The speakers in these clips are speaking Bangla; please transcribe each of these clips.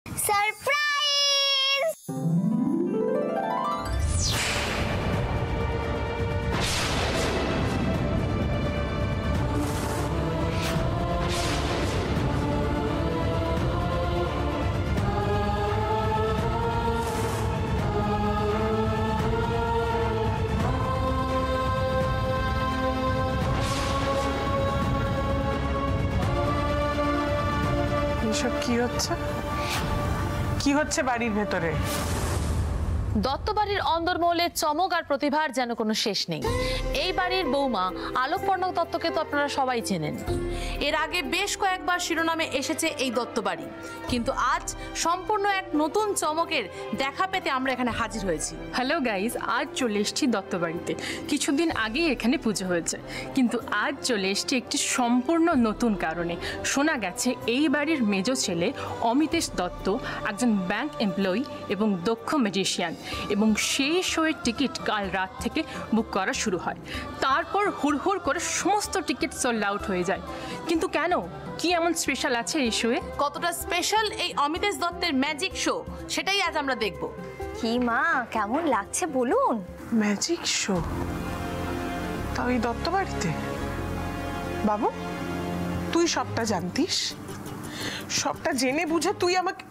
সারপ্রাইজ! এসব কি হচ্ছে? কি হচ্ছে বাড়ির ভেতরে? দত্তবাড়ির অন্দরমহলের চমক আর প্রতিভার যেন কোনো শেষ নেই। এই বাড়ির বৌমা আলোকপর্ণ দত্তকে তো আপনারা সবাই চেনেন। এর আগে বেশ কয়েকবার শিরোনামে এসেছে এই দত্তবাড়ি, কিন্তু আজ সম্পূর্ণ এক নতুন চমকের দেখা পেতে আমরা এখানে হাজির হয়েছি। হ্যালো গাইজ, আজ চলে এসেছি দত্তবাড়িতে। কিছুদিন আগেই এখানে পুজো হয়েছে, কিন্তু আজ চলে এসেছি একটি সম্পূর্ণ নতুন কারণে। শোনা গেছে এই বাড়ির মেজ ছেলে অমিতেশ দত্ত একজন ব্যাংক এমপ্লয়ি এবং দক্ষ ম্যাজিশিয়ান, এবং সেই শোয়ের টিকিট কাল রাত থেকে বুক করা শুরু হয়। তারপর হুড়হুড় করে সমস্ত টিকিট সোল্ড আউট হয়ে যায়। কিন্তু কেন? কি এমন স্পেশাল আছে এই শোয়ে? কতটা স্পেশাল এই অমিতেশ দত্তের ম্যাজিক শো, সেটাই আজ আমরা দেখব। কি মা, কেমন লাগছে বলুন? Magic show? তাও এই দত্ত বাড়িতে? বাবু, তুই সবটা জানতিস? সবটা জেনে বুঝে তুই আমাকে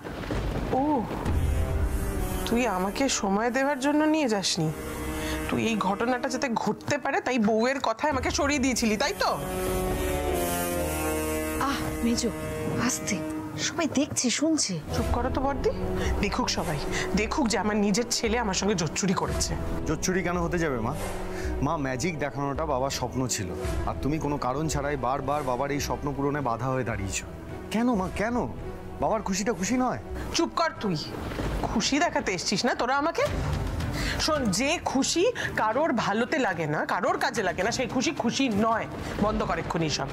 তুই আমাকে সময় দেওয়ার জন্য নিয়ে যাসনি? তুই এই ঘটনাটা যাতে ঘটতে পারে তাই বউয়ের কথায় আমাকে সরিয়ে দিয়েছিলি, তাই তো? মেজো, আস্তে, সবাই দেখছে শুনছে। চুপ করো তো বর্দি। দেখুক সবাই, দেখুক যে আমার নিজের ছেলে আমার সঙ্গে জোচ্চুরি করেছে। জোচ্চুরি কেন হতে যাবে মা? মা, ম্যাজিক দেখানোটা বাবার স্বপ্ন ছিল, আর তুমি কোনো কারণ ছাড়াই বারবার বাবার এই স্বপ্ন পূরণে বাধা হয়ে দাঁড়িয়েছো। কেন মা, কেন? বাবার খুশিটা খুশি নয়? চুপ কর তুই। খুশি দেখাতে এসছিস না তোরা আমাকে? শোন, যে খুশি কারোর ভালোতে লাগে না, কারোর কাজে লাগে না, সেই খুশি খুশি নয়। বন্ধ কর এক্ষুনি সব।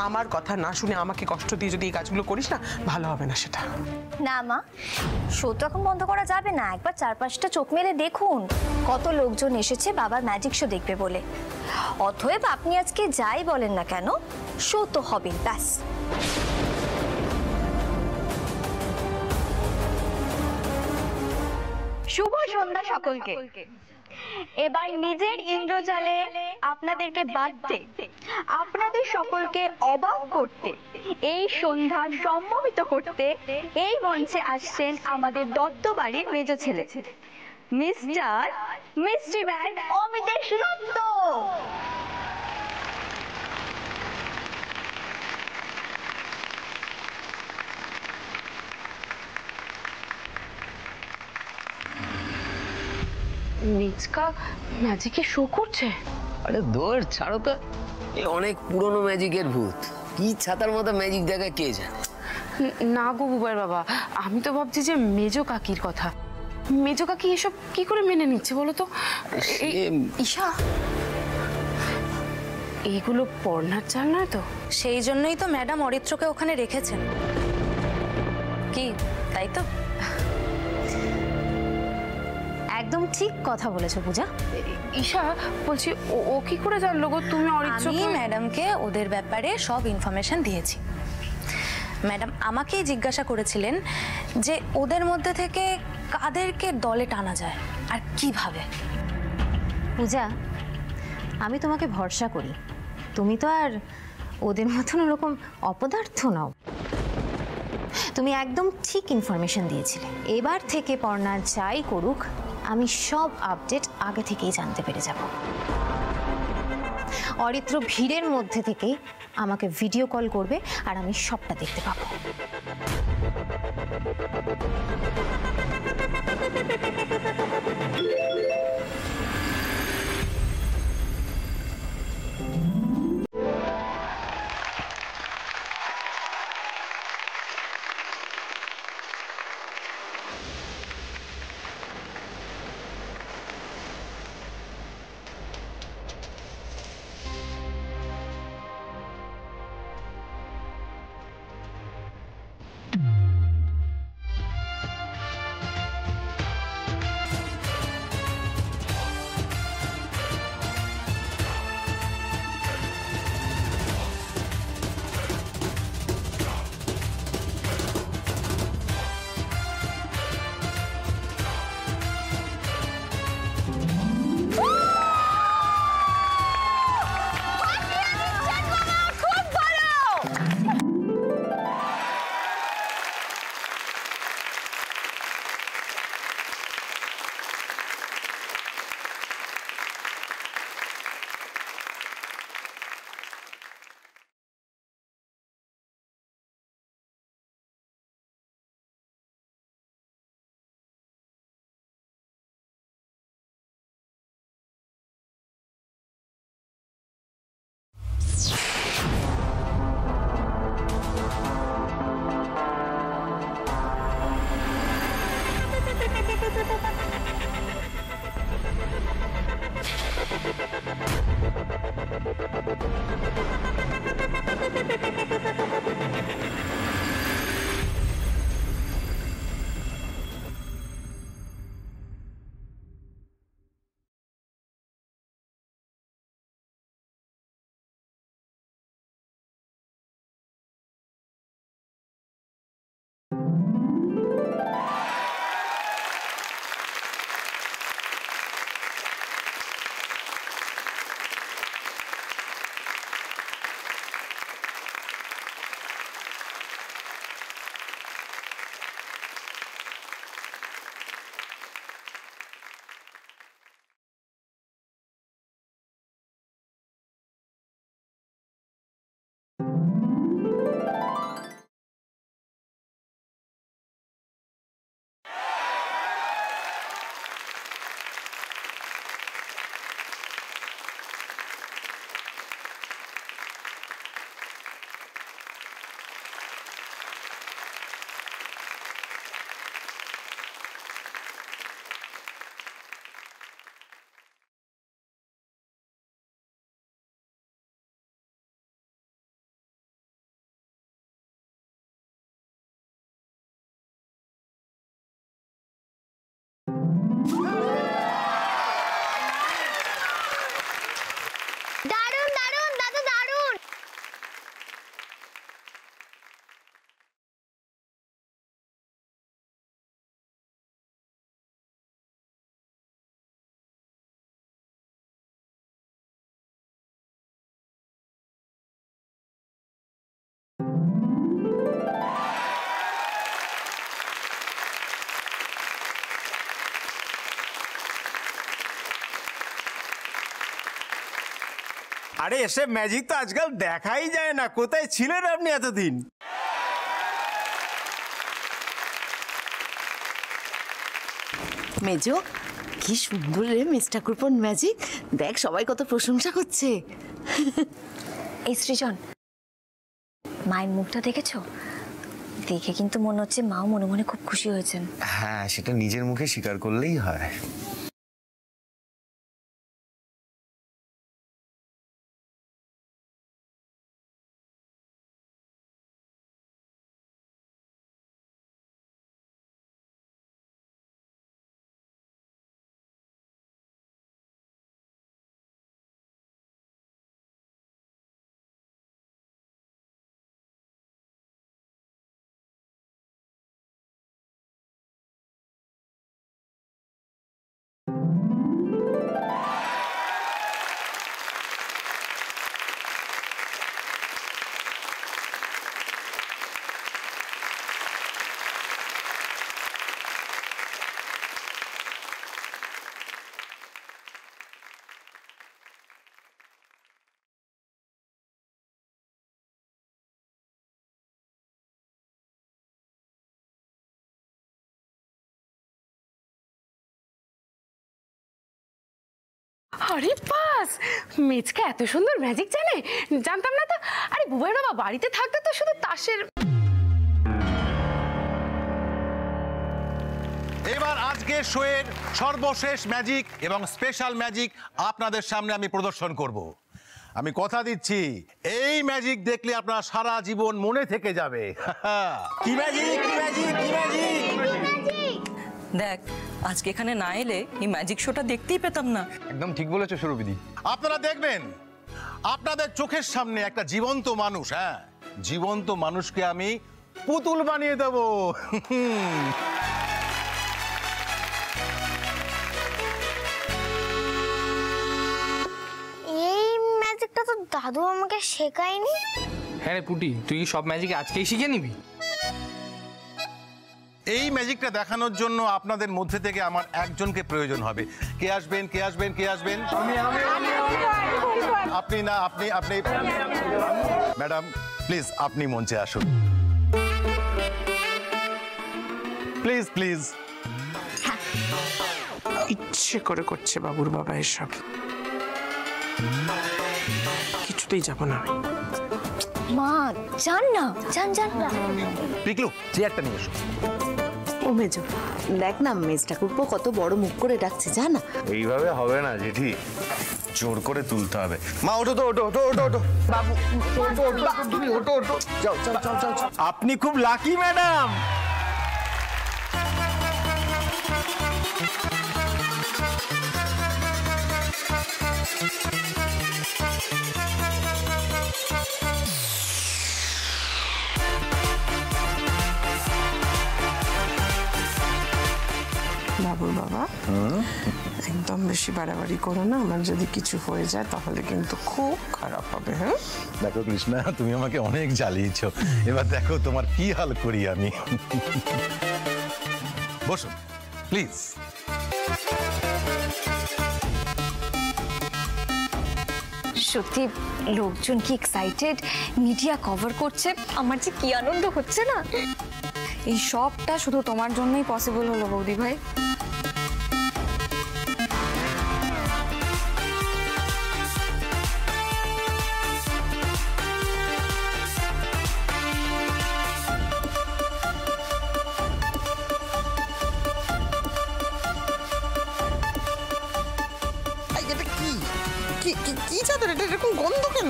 আমার কথা না শুনে আমাকে কষ্ট দিয়ে যদি এই কাজগুলো করিস না, ভালো হবে না সেটা। না মা, শো তো এখন বন্ধ করা যাবে না। একবার চারপাশটা চোখ মেলে দেখুন, কত লোকজন এসেছে বাবার ম্যাজিক শো দেখবে বলে। অতএব আপনি আজকে যাই বলেন না কেন, শো তো হবে, ব্যাস। শুভ সন্ধ্যা সকলকে। এবার নিজের ইন্দ্রজালে আপনাদেরকে বাঁধতে, আপনাদের সকলকে অবাক করতে, এই সন্ধ্যা সম্মোহিত করতে এই মঞ্চে আসছেন আমাদের দত্তবাড়ির মেজ ছেলে, mister mystery man Amitesh Dutta. নিচকা ম্যাজিকে শো করছে? আরে দৌড় ছাড়ো তো, এ অনেক পুরনো ম্যাজিকের ভূত। কি ছাতার মতো ম্যাজিক দেখায় কে জানে। না গো বুবাই বাবা, আমি তো ভাবছি যে মেজো কাকির কথা। মেজো কাকি এসব কি করে মেনে নিচ্ছে বলো তো? ঈশা, এইগুলো পড়নার চাল নয় তো? সেই জন্যই তো ম্যাডাম অরিত্রকে ওখানে রেখেছেন। কি তাই তো? একদম ঠিক কথা বলেছো পূজা। ঈশা বলছি, ও কি করে জানলো গো তুমি আমি ম্যাডামকে ওদের ব্যাপারে সব ইনফরমেশন দিয়েছি। ম্যাডাম আমাকেই জিজ্ঞাসা করেছিলেন যে ওদের মধ্যে থেকে কাদেরকে দলে টানা যায় আর কিভাবে। পূজা, আমি তোমাকে ভরসা করি। তুমি তো আর ওদের মতন ওরকম অপদার্থ নাও। তুমি একদম ঠিক ইনফরমেশন দিয়েছিলে। এবার থেকে পর্ণা যাই করুক, আমি সব আপডেট আগে থেকেই জানতে পেরে যাব। অরিত্র ভিড়ের মধ্যে থেকেই আমাকে ভিডিও কল করবে আর আমি সবটা দেখতে পাবো। আরে এসব ম্যাজিক তো আজকাল দেখাই যায় না। কোথায় ছিলেন আপনি এতদিন? মেজো, কি সুন্দর রে মিস্টার কুপন ম্যাজিক। দেখ সবাই কত প্রশংসা করছে। এই সৃজন, মায়ের মুখটা দেখেছো? দেখে কিন্তু মনে হচ্ছে মাও মনে মনে খুব খুশি হয়েছেন। হ্যাঁ, সেটা নিজের মুখে স্বীকার করলেই হয়। আরে বাস, মেজকা এত সুন্দর ম্যাজিক জানে, জানতাম না তো। আরে বুবাই বাবা বাড়িতে থাকতে তো শুধু তাসের। এবার আজকে শোয়ের সর্বশেষ ম্যাজিক এবং স্পেশাল ম্যাজিক আপনাদের সামনে আমি প্রদর্শন করব। আমি কথা দিচ্ছি, এই ম্যাজিক দেখলে আপনার সারা জীবন মনে থেকে যাবে। কি ম্যাজিক, কি ম্যাজিক, কি ম্যাজিক? দেখ, আজকে এখানে না এলে এই ম্যাজিক শোটা দেখতেই পেতাম না। একদম ঠিক বলেছো সুরভিদি। আপনারা দেখবেন আপনাদের চোখের সামনে একটা জীবন্ত মানুষ, হ্যাঁ জীবন্ত মানুষকে আমি পুতুল বানিয়ে দেব। এই ম্যাজিকটা তো দাদু আমাকে শেখায়নি। হ্যাঁ রে পুটি, তুই কি সব ম্যাজিক আজকেই শিখে নিবি? এই ম্যাজিকটা দেখানোর জন্য আপনাদের মধ্যে থেকে আমার একজনকে প্রয়োজন হবে। কে আসবেন, কে আসবেন, কে আসবেন? আপনি না, আপনি আপনি ম্যাডাম প্লিজ আপনি মঞ্চে আসুন প্লিজ প্লিজ। ইচ্ছে করে করছে বাবুর বাবা এসব, কিছুতেই যাব না। মা যান না, যান যান না। পিকলু চেয়ারটা নিয়ে এসো। ও মেজো, দেখ না মিস্টার কুপো কত বড় মুখ করে ডাকছে, জানা? এইভাবে হবে না জেঠি, জোর করে তুলতে হবে। মা ওঠো তো, ওঠো ওঠো ওঠো ওঠো। বাবু ওঠো ওঠো, তুমি ওঠো ওঠো, যাও যাও যাও যাও। আপনি খুব লাকি ম্যাডাম। বাবুর বাবা একদম বেশি বাড়াবাড়ি করো না, আমার যদি কিছু হয়ে যায় তাহলে কিন্তু খুব খারাপ হবে। হ্যাঁ দেখো কৃষ্ণা, তুমি আমাকে অনেক জ্বালিয়েছো, এবার দেখো তোমার কি হাল করি আমি। বসুন প্লিজ। সত্যি লোকজন কি এক্সাইটেড, মিডিয়া কভার করছে, আমার যে কি আনন্দ হচ্ছে না। এই সবটা শুধু তোমার জন্যই পসিবল হলো বৌদি ভাই। কি চাদর এটা, এরকম গন্ধ কেন?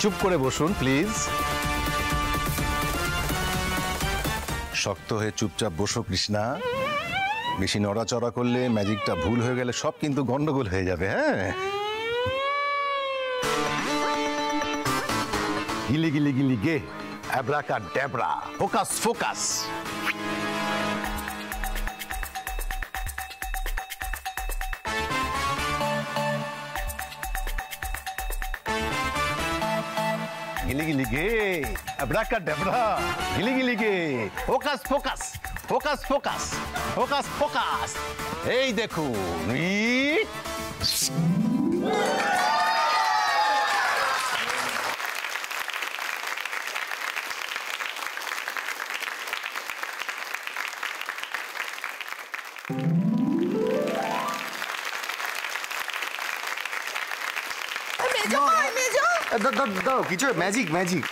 চুপ করে বসুন প্লিজ। শক্ত হয়ে চুপচাপ বসো কৃষ্ণা। বেশি নড়াচড়া করলে, ম্যাজিকটা ভুল হয়ে গেলে সব কিন্তু গন্ডগোল হয়ে যাবে। হ্যাঁ গিলি গিলি গিলি গে, অ্যাব্রাকা ড্যাবরা, ফোকাস ফোকাস। গিলি গিলি গে, অ্যাব্রাকা ড্যাবরা, গিলি গিলি গে, focus focus, focus focus, focus focus. এই দেখুন, দাও কিছু ম্যাজিক ম্যাজিক।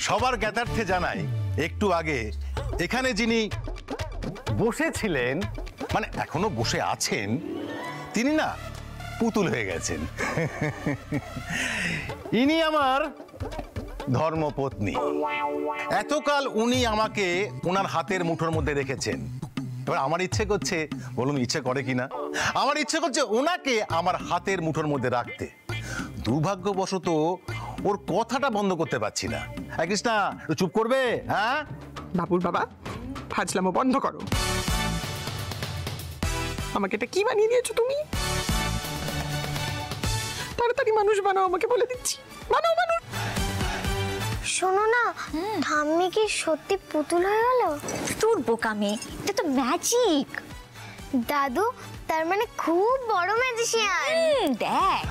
সবার জ্ঞাতার্থে জানাই, একটু আগে এখানে যিনি বসেছিলেন, মানে এখনো বসে আছেন, তিনি না পুতুল হয়ে গেছেন। ইনি আমার ধর্মপত্নী। এতকাল উনি আমাকে ওনার হাতের মুঠোর মধ্যে রেখেছেন। এবার আমার ইচ্ছে করছে, বলুন ইচ্ছে করে কিনা, আমার ইচ্ছে করছে ওনাকে আমার হাতের মুঠোর মধ্যে রাখতে। দুর্ভাগ্যবশত ওর কথাটা বন্ধ করতে পারছি না। কৃষ্ণা চুপ করবে? হ্যাঁ বাবুর বাবা, ফাজলামো বন্ধ করো। আমাকে এটা কি বানিয়ে দিয়েছো তুমি? তাড়াতাড়ি মানুষ বানাও, আমাকে বলে দিচ্ছি, বানাও মানুষ। শোনো না, ঠাম্মি কি সত্যি পুতুল হয়ে গেল? তোর বোকামি, এটা তো ম্যাজিক। দাদু তার মানে খুব বড় ম্যাজিশিয়ান। দেখ,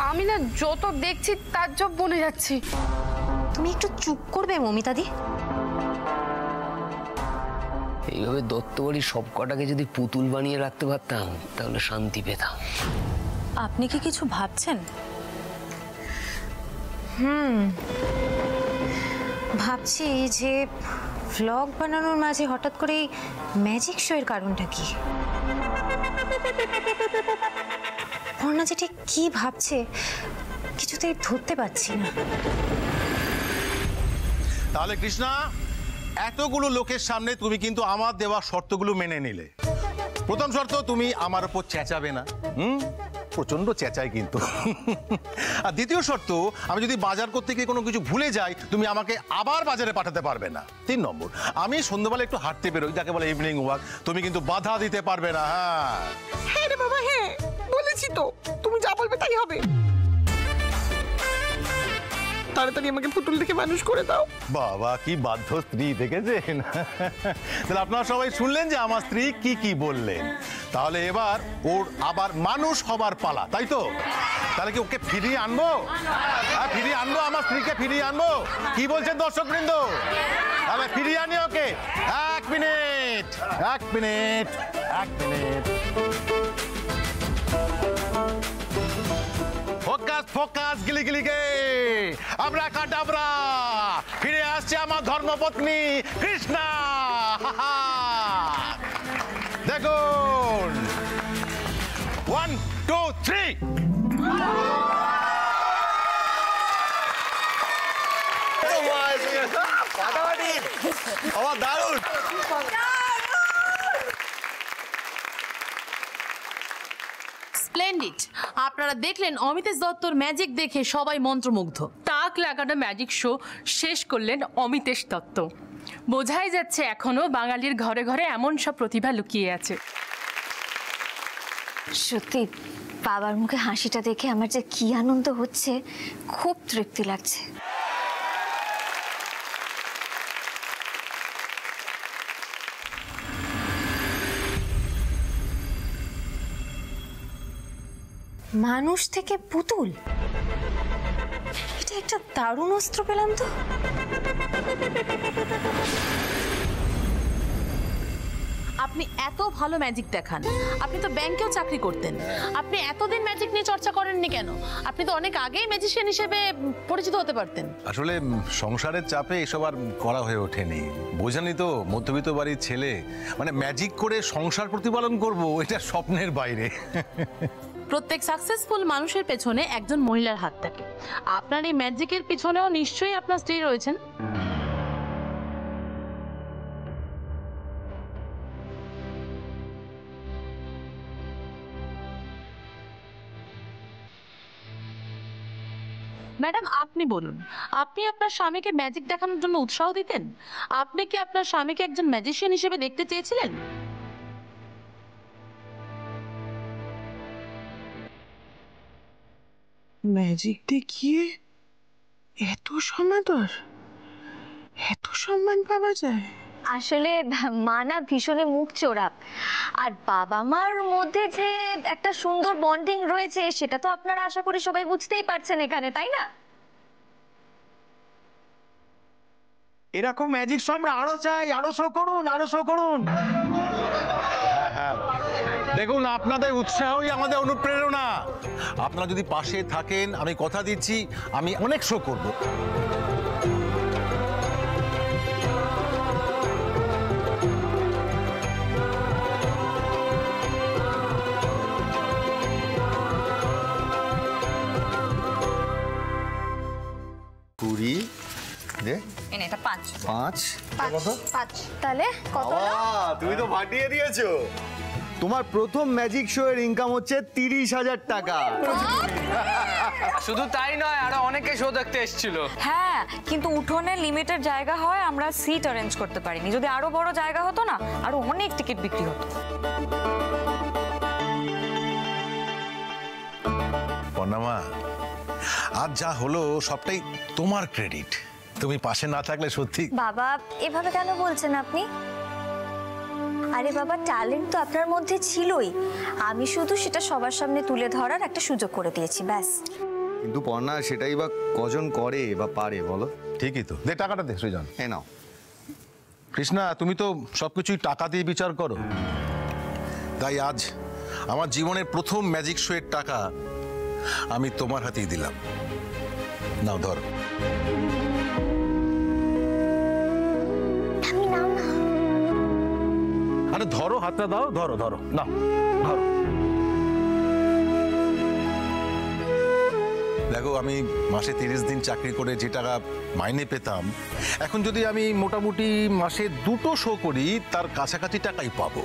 আমি না যত দেখছি তার সব বনে যাচ্ছি। তুমি একটু চুপ করবে মমিতাদি? এইভাবে দত্তবাড়ির সব কটাকে যদি পুতুল বানিয়ে রাখতে পারতাম তাহলে শান্তি পেতাম। আপনি কি কিছু ভাবছেন? ভাবছি যে ভ্লগ বানানোর মাঝে হঠাৎ করে ম্যাজিক শো এর কারণটা কি? অর্ণা যে ঠিক কি ভাবছে কিছুতেই ধরতে পারছি না। তাহলে কৃষ্ণা, এতগুলো লোকের সামনে তুমি কিন্তু আমার দেওয়া শর্তগুলো মেনে নিলে। প্রথম শর্ত, তুমি আমার উপর চেঁচাবে না। প্রচন্ড চেঁচাই কিন্তু। আর দ্বিতীয় শর্ত, আমি যদি বাজার করতে গিয়ে কোনো কিছু ভুলে যাই, তুমি আমাকে আবার বাজারে পাঠাতে পারবে না। 3 নম্বর, আমি সন্ধ্যাবেলা একটু হাঁটতে বেরোই, যাকে বলে ইভিনিং ওয়াক, তুমি কিন্তু বাধা দিতে পারবে না। হ্যাঁ হ্যাঁ রে বাবা, হ্যাঁ বলেছি তো, তুমি যা বলবে তাই হবে। তাড়াতাড়ি আমাকে পুতুল থেকে মানুষ করে দাও। বাবা কি বাধ্য স্ত্রী, দেখেছেন? তাহলে আপনারা সবাই শুনলেন যে আমার স্ত্রী কি কি বললেন। তাহলে এবার ওর আবার মানুষ হবার পালা, তাই তো? তাহলে কি ওকে ফিরিয়ে আনবো? হ্যাঁ ফিরিয়ে আনবো, আমার স্ত্রীকে ফিরিয়ে আনবো। কি বলছেন দর্শক বৃন্দ? তাহলে ফিরিয়ে আনি ওকে। 1 minute, 1 minute, 1 minute. Focus focus, গিলি গিলি গে, আমরা কাটাবরা, ফিরে আসছে আমার ধর্মপত্নী কৃষ্ণা। দেখুন, 1 2 3। আমার দারুণ। স্প্লেন্ডিড। আপনারা দেখলেন অমিতেশ দত্তর ম্যাজিক দেখে সবাই মন্ত্রমুগ্ধ। তাক লাগানো ম্যাজিক শো শেষ করলেন অমিতেশ দত্ত। বোঝাই যাচ্ছে এখনো বাঙালির ঘরে ঘরে এমন সব প্রতিভা লুকিয়ে আছে। সত্যি বাবার মুখে হাসিটা দেখে আমার যে কি আনন্দ হচ্ছে, খুব তৃপ্তি লাগছে। মানুষ থেকে পুতুল, এটা একটা দারুণ অস্ত্র পেলাম তো। আপনি এত ভালো ম্যাজিক দেখান, আপনি তো ব্যাংকেও চাকরি করতেন, আপনি এতদিন ম্যাজিক নিয়ে চর্চা করেননি কেন? আপনি তো অনেক আগেই ম্যাজিশিয়ান হিসেবে পরিচিত হতে পারতেন। আসলে সংসারের চাপে এসব আর করা হয়ে ওঠেনি। বোঝানি তো, মধ্যবিত্ত বাড়ির ছেলে, মানে ম্যাজিক করে সংসার প্রতিপালন করব, এটা স্বপ্নের বাইরে। প্রত্যেক সাকসেসফুল মানুষের পেছনে একজন মহিলার হাত থাকে। আপনার এই ম্যাজিকের পিছনেও নিশ্চয়ই আপনার স্ত্রী রয়েছেন। ম্যাডাম আপনি বলুন, আপনি আপনার স্বামীকে ম্যাজিক দেখানোর জন্য উৎসাহ দিতেন? আপনি কি আপনার স্বামীকে একজন ম্যাজিশিয়ান হিসেবে দেখতে চেয়েছিলেন? ম্যাজিক দেখিয়ে এত সমাদর, এত সম্মান পাওয়া যায়? আসলে মা না ভীষণই মুখ চোরা, আর বাবা মার মধ্যে যে একটা সুন্দর বন্ডিং রয়েছে সেটা তো আপনারা আশা করি সবাই বুঝতেই পারছেন এখানে, তাই না? এরকম ম্যাজিক শো আমরা আরো চাই, আরো শো করুন, আরো শো করুন। দেখুন, আপনাদের উৎসাহই আমাদের অনুপ্রেরণা। আপনারা যদি পাশে থাকেন, আমি কথা দিচ্ছি আমি অনেক শো করব। কুড়ি দে, এনে এটা 5 5 কত? 5 তাহলে কত হলো? তুমি তো ফাটিয়ে দিয়েছো। তোমার প্রথম ম্যাজিক শো এর ইনকাম হচ্ছে 30,000 টাকা। শুধু তাই নয়, আরো অনেকে শো দেখতে এসেছিল। হ্যাঁ, কিন্তু উঠোনে লিমিটেড জায়গা হয়, আমরা সিট অ্যারেঞ্জ করতে পারিনি। যদি আরো বড় জায়গা হতো না, আরো অনেক টিকিট বিক্রি হতো। পর্ণামা, আজ যা হলো সবটাই তোমার ক্রেডিট। তুমি পাশে না থাকলে সত্যি। বাবা এভাবে কেন বলছেন আপনি? আরে বাবা, ট্যালেন্ট তো আপনার মধ্যে ছিলই, আমি শুধু সেটা সবার সামনে তুলে ধরার একটা সুযোগ করে দিয়েছি, ব্যাস। কিন্তু পর্ণা, সেটাই বা কজন করে বা পারে বলো? ঠিকই তো। দে টাকাটা দে সৃজন। হ্যাঁ নাও। কৃষ্ণা, তুমি তো সবকিছুই টাকা দিয়ে বিচার করো, তাই আজ আমার জীবনের প্রথম ম্যাজিক শো এর টাকা আমি তোমার হাতেই দিলাম। নাও ধরো। আরে ধরো, হাতটা দাও, ধরো ধরো, না ধরো। দেখো, আমি মাসে 30 দিন চাকরি করে যে টাকা মাইনে পেতাম, এখন যদি আমি মোটামুটি মাসে 2টো শো করি, তার কাছাকাছি টাকাই পাবো।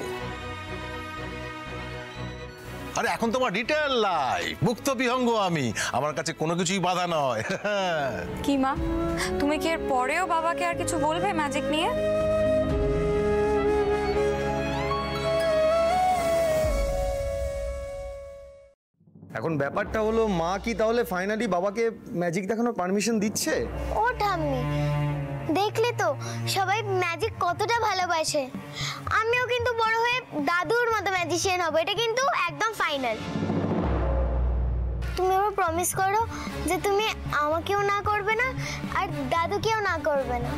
আরে এখন তোমার রিটেল লাইফ, মুক্ত বিহঙ্গ আমি, আমার কাছে কোনো কিছুই বাধা নয়। কি মা, তুমি কি এর পরেও বাবাকে আর কিছু বলবে ম্যাজিক নিয়ে? এখন ব্যাপারটা হলো, মা কি তাহলে ফাইনালি বাবাকে ম্যাজিক দেখানোর পারমিশন দিচ্ছে? ও ঠাম্মি, দেখলে তো সবাই ম্যাজিক কতটা ভালোবাসে। আমিও কিন্তু বড় হয়ে দাদুর মতো ম্যাজিশিয়ান হব, এটা কিন্তু একদম ফাইনাল। তুমি আমার প্রমিস করো যে তুমি আমাকেও না করবে না আর দাদুকেও না করবে না।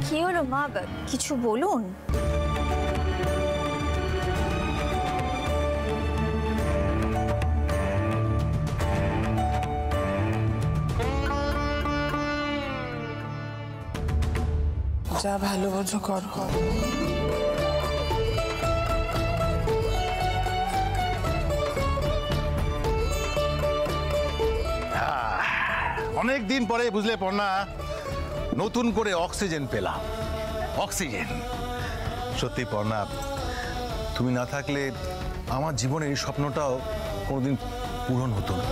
কি হলো মা, কিছু বলুন। যা ভালো বোঝো কর। অনেক দিন পরে বুঝলে পর্ণা, নতুন করে অক্সিজেন পেলাম। অক্সিজেন। সত্যি পর্ণা, তুমি না থাকলে আমার জীবনের এই স্বপ্নটাও কোনোদিন পূরণ হতো না।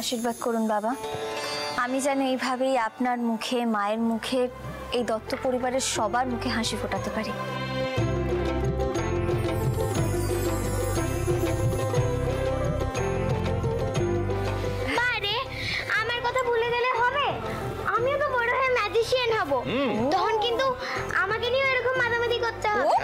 আশীর্বাদ করুন বাবা, আমি যেন এইভাবেই আপনার মুখে, মায়ের মুখে, এই দত্ত পরিবারের সবার মুখে হাসি ফোটাতে পারি। বারে, আমার কথা ভুলে গেলে হবে? আমিও তো বড় হয়ে ম্যাজিশিয়ান হব, তখন কিন্তু আমাকে নিয়ে এরকম মাতামাতি করতে হবে।